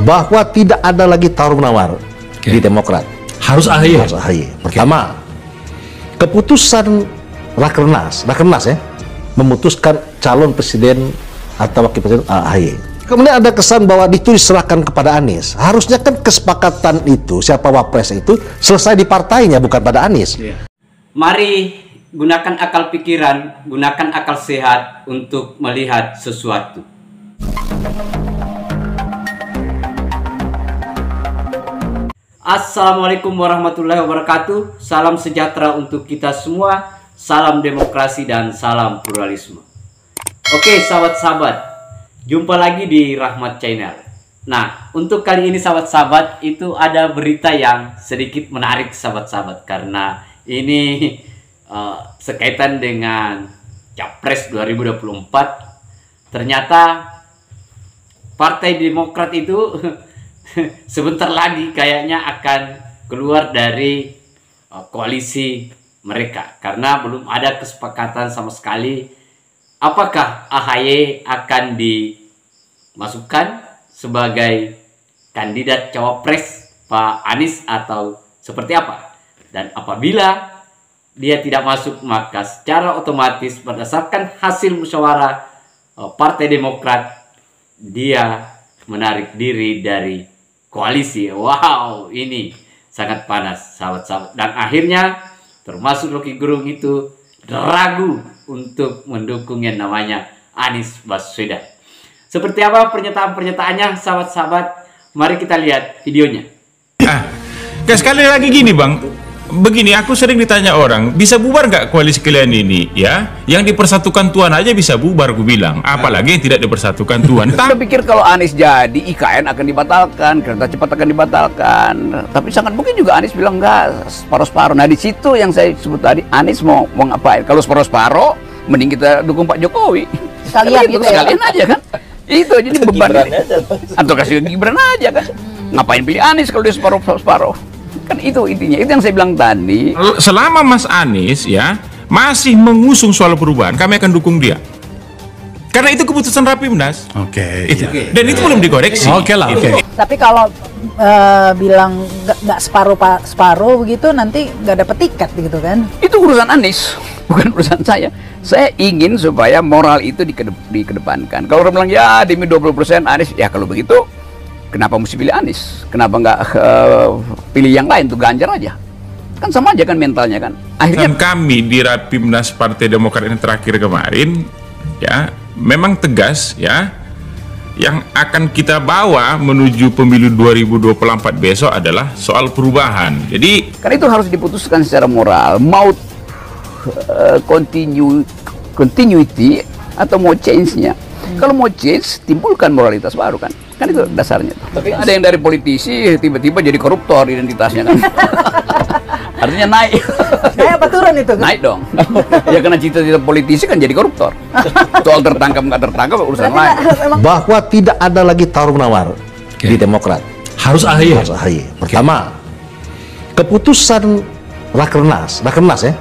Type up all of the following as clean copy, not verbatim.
bahwa tidak ada lagi tawar-menawar di Demokrat. Harus AHY. Harus AHY. Pertama, keputusan Rakernas ya, memutuskan calon presiden atau wakil presiden AHY. Kemudian ada kesan bahwa itu diserahkan kepada Anies. Harusnya kan kesepakatan itu, siapa wapres itu selesai di partainya, bukan pada Anies. Mari gunakan akal pikiran, gunakan akal sehat untuk melihat sesuatu. Assalamualaikum warahmatullahi wabarakatuh. Salam sejahtera untuk kita semua. Salam demokrasi dan salam pluralisme. Oke sahabat-sahabat, jumpa lagi di Rahmat Channel. Nah, untuk kali ini sahabat-sahabat, itu ada berita yang sedikit menarik sahabat-sahabat, karena ini sekaitan dengan Capres 2024. Ternyata Partai Demokrat itu sebentar lagi kayaknya akan keluar dari koalisi mereka, karena belum ada kesepakatan sama sekali apakah AHY akan dimasukkan sebagai kandidat cawapres Pak Anies atau seperti apa. Dan apabila dia tidak masuk, maka secara otomatis berdasarkan hasil musyawarah Partai Demokrat, dia menarik diri dari koalisi. Wow, ini sangat panas sahabat-sahabat. Dan akhirnya termasuk Rocky Gerung itu ragu untuk mendukung yang namanya Anies Baswedan. Seperti apa pernyataan-pernyataannya sahabat-sahabat? Mari kita lihat videonya. Sekali lagi gini Bang, begini, aku sering ditanya orang, bisa bubar nggak koalisi kalian ini? Ya, yang dipersatukan Tuhan aja bisa bubar, aku bilang. Apalagi yang tidak dipersatukan Tuhan. Saya pikir kalau Anies jadi, IKN akan dibatalkan, kereta cepat akan dibatalkan. Tapi sangat mungkin juga Anies bilang enggak, separuh-separuh. Nah di situ yang saya sebut tadi, Anies mau ngapain? Kalau separuh-separuh, mending kita dukung Pak Jokowi. Sekalian gitu ya? Sekalian aja kan? Itu jadi beban. Atau kasih Gibran aja kan? Ngapain pilih Anies kalau dia separuh-separuh? Kan itu intinya, itu yang saya bilang tadi. Selama Mas Anies ya masih mengusung soal perubahan, kami akan dukung dia. Karena itu keputusan Rapimnas. Oke. Dan itu belum dikoreksi. Oke lah. Tapi kalau bilang nggak separuh begitu, nanti nggak dapet tiket gitu kan? Itu urusan Anies, bukan urusan saya. Saya ingin supaya moral itu dikedepankan. Kalau orang bilang ya demi 20% Anies, ya kalau begitu kenapa mesti pilih Anies? Kenapa nggak pilih yang lain tuh, Ganjar aja? Kan sama aja kan mentalnya kan. Akhirnya dan kami di Rapimnas Partai Demokrat ini terakhir kemarin ya memang tegas ya, yang akan kita bawa menuju pemilu 2024 besok adalah soal perubahan. Jadi karena itu harus diputuskan secara moral, mau continuity atau mau change-nya. Kalau mau change, timbulkan moralitas baru kan. Kan itu dasarnya. Tapi ada yang dari politisi tiba-tiba jadi koruptor identitasnya kan. Artinya naik. Naik apa turun itu? Naik dong. Ya karena cita-cita politisi kan jadi koruptor. Soal tertangkap nggak tertangkap urusan lain. Bahwa tidak ada lagi tawar-menawar di Demokrat. Harus AHY. Harus AHY. Pertama, keputusan Rakernas ya,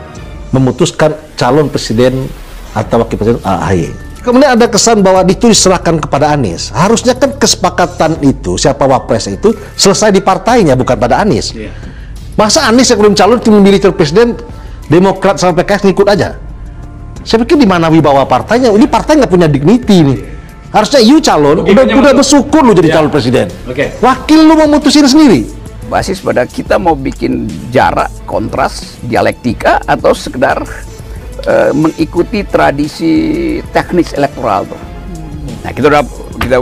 memutuskan calon presiden atau wakil presiden AHY. Kemudian ada kesan bahwa itu diserahkan kepada Anies. Harusnya kan kesepakatan itu, siapa wapres itu selesai di partainya, bukan pada Anies. Masa Anies yang belum calon memilih calon presiden, Demokrat sampai PKS ngikut aja? Saya pikir di mana wibawa partainya? Ini partai nggak punya dignity nih. Harusnya you calon, udah bersyukur lu jadi calon presiden. Wakil lu memutusin sendiri. Basis pada kita mau bikin jarak, kontras, dialektika, atau sekedar mengikuti tradisi teknis elektoral tuh. Nah kita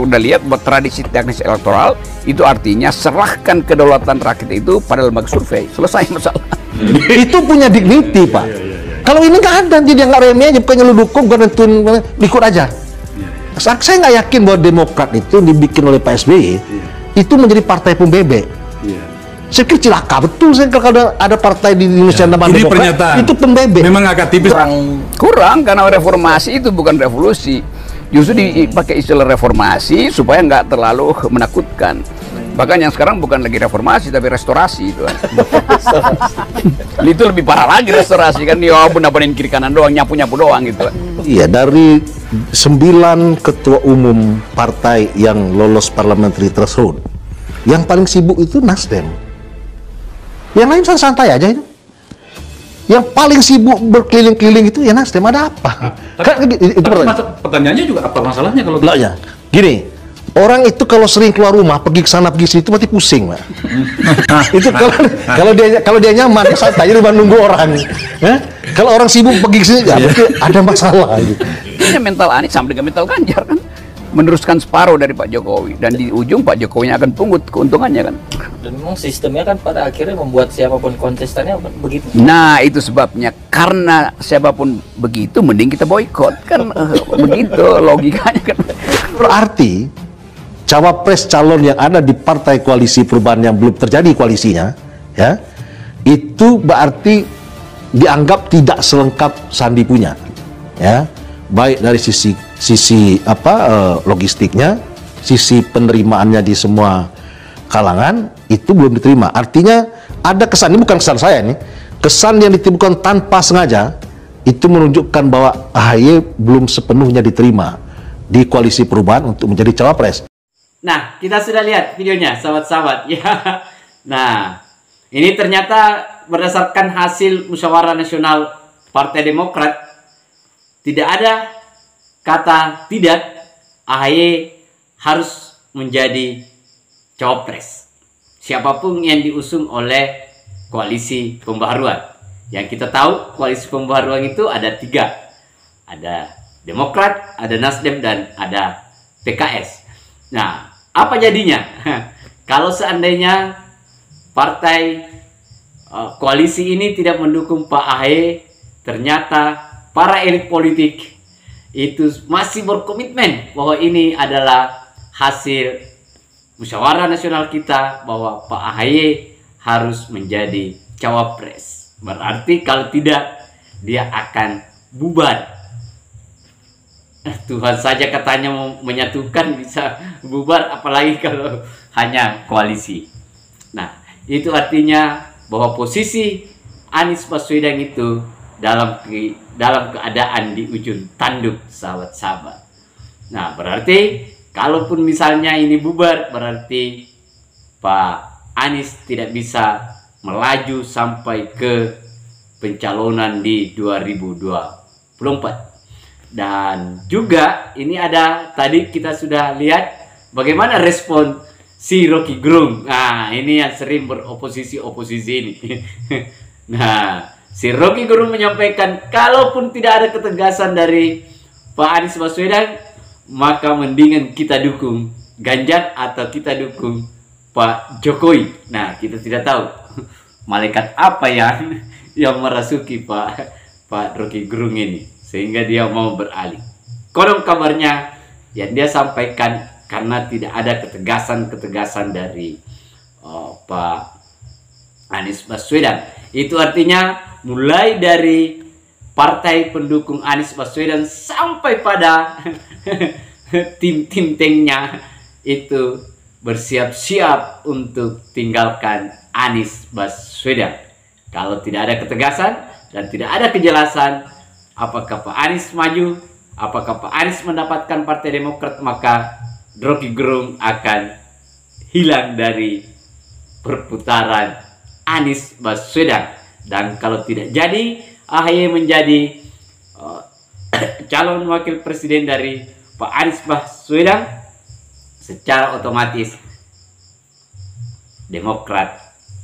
udah lihat bahwa tradisi teknis elektoral itu artinya serahkan kedaulatan rakyat itu pada lembaga survei, selesai masalah. Itu punya dignity Pak. Kalau ini nggak ada, jadi nggak remeh aja, bukannya lu dukung, bukan nentuin, ikut aja. Saya nggak yakin bahwa Demokrat itu dibikin oleh Pak SBY itu menjadi partai pembebek. Saya kira cilaka betul saya kalau ada partai di Indonesia namanya Demokrat itu pembebek. Memang agak tipis. Kurang karena reformasi itu bukan revolusi. Justru dipakai istilah reformasi supaya nggak terlalu menakutkan. Bahkan yang sekarang bukan lagi reformasi tapi restorasi itu kan. Itu lebih parah lagi restorasi kan. Ya benar-benar kiri kanan doang, nyapu-nyapu doang gitu kan. Iya, dari 9 ketua umum partai yang lolos parliamentary threshold Yang paling sibuk itu Nasdem. Yang lain santai aja itu. Yang paling sibuk berkeliling-keliling itu ya Nasdem. Ada apa? Itu pertanyaannya juga apa masalahnya kalau Lah ya, gini, orang itu kalau sering keluar rumah, pergi ke sana, pergi situ, pasti pusing, Pak. Itu kalau dia nyaman, santai aja nunggu orang. Kalau orang sibuk pergi ke sini, ya berarti ada masalah. Gitu. Ini mental Anies sama dengan mental Ganjar kan, meneruskan separuh dari Pak Jokowi, dan di ujung Pak Jokowi akan pungut keuntungannya kan. Dan memang sistemnya kan pada akhirnya membuat siapapun kontestannya begitu. Nah itu sebabnya, karena siapapun begitu, mending kita boikot kan. Begitu logikanya kan. Berarti cawapres calon yang ada di partai koalisi perubahan yang belum terjadi koalisinya, ya, itu berarti dianggap tidak selengkap Sandi punya, ya, baik dari sisi logistiknya, sisi penerimaannya di semua kalangan itu belum diterima. Artinya ada kesan, ini bukan kesan saya nih, kesan yang ditimbulkan tanpa sengaja itu menunjukkan bahwa AHY belum sepenuhnya diterima di koalisi perubahan untuk menjadi cawapres. Nah, kita sudah lihat videonya, sahabat-sahabat. Ya. Nah, ini ternyata berdasarkan hasil musyawarah nasional Partai Demokrat, tidak ada kata tidak AHY harus menjadi cawapres. Siapapun yang diusung oleh koalisi pembaharuan. Yang kita tahu koalisi pembaharuan itu ada 3. Ada Demokrat, ada Nasdem, dan ada PKS. Nah, apa jadinya? Kalau seandainya partai koalisi ini tidak mendukung Pak AHY, ternyata para elit politik itu masih berkomitmen bahwa ini adalah hasil musyawarah nasional kita, bahwa Pak AHY harus menjadi cawapres. Berarti kalau tidak, dia akan bubar. Tuhan saja katanya mau menyatukan bisa bubar, apalagi kalau hanya koalisi. Nah, itu artinya bahwa posisi Anies Baswedan itu dalam keadaan di ujung tanduk, sahabat-sahabat. Nah, berarti kalaupun misalnya ini bubar, berarti Pak Anies tidak bisa melaju sampai ke pencalonan di 2024. Dan juga ini ada, tadi kita sudah lihat bagaimana respon si Rocky Gerung. Nah, ini yang sering beroposisi-oposisi ini. Nah, si Rocky Gerung menyampaikan kalaupun tidak ada ketegasan dari Pak Anies Baswedan, maka mendingan kita dukung Ganjar atau kita dukung Pak Jokowi. Nah, kita tidak tahu malaikat apa yang merasuki Pak Rocky Gerung ini sehingga dia mau beralih. Konon kabarnya yang dia sampaikan karena tidak ada ketegasan dari Pak Anies Baswedan. Itu artinya mulai dari partai pendukung Anies Baswedan sampai pada tim tanknya itu bersiap-siap untuk tinggalkan Anies Baswedan. Kalau tidak ada ketegasan dan tidak ada kejelasan apakah Pak Anies maju, apakah Pak Anies mendapatkan Partai Demokrat, maka Rocky Gerung akan hilang dari perputaran Anies Baswedan. Dan kalau tidak jadi AHY menjadi calon wakil presiden dari Pak Anies Baswedan, secara otomatis Demokrat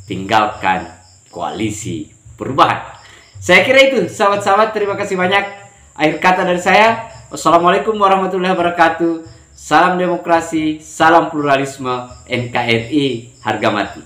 tinggalkan koalisi perubahan. Saya kira itu, sahabat-sahabat. Terima kasih banyak. Akhir kata dari saya, wassalamualaikum warahmatullahi wabarakatuh. Salam demokrasi, salam pluralisme, NKRI harga mati.